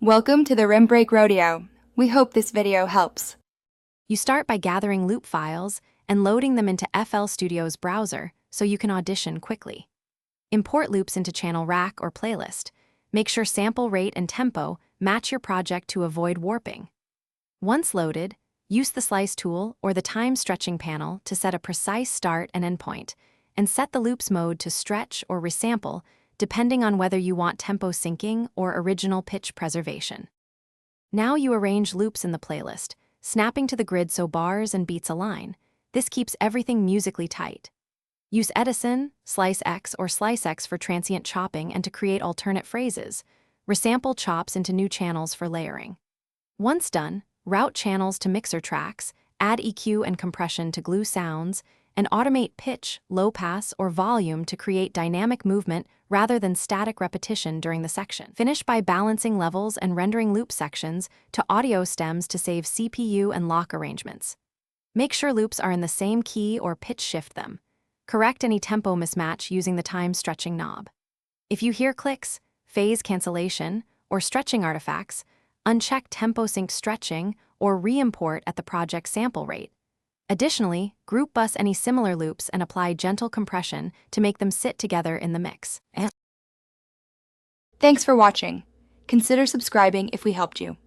Welcome to the Rim Break Rodeo. We hope this video helps. You start by gathering loop files and loading them into FL Studio's browser so you can audition quickly. Import loops into channel rack or playlist. Make sure sample rate and tempo match your project to avoid warping. Once loaded, use the slice tool or the time stretching panel to set a precise start and end point, and set the loops mode to stretch or resample depending on whether you want tempo syncing or original pitch preservation. Now you arrange loops in the playlist, snapping to the grid so bars and beats align. This keeps everything musically tight. Use Edison, Slice X, or Slice X for transient chopping and to create alternate phrases. Resample chops into new channels for layering. Once done, route channels to mixer tracks, add EQ and compression to glue sounds, and automate pitch, low pass, or volume to create dynamic movement rather than static repetition during the section. Finish by balancing levels and rendering loop sections to audio stems to save CPU and lock arrangements. Make sure loops are in the same key or pitch shift them. Correct any tempo mismatch using the time stretching knob. If you hear clicks, phase cancellation, or stretching artifacts, uncheck tempo sync stretching or re-import at the project sample rate. Additionally, group bus any similar loops and apply gentle compression to make them sit together in the mix. Thanks for watching. Consider subscribing if we helped you.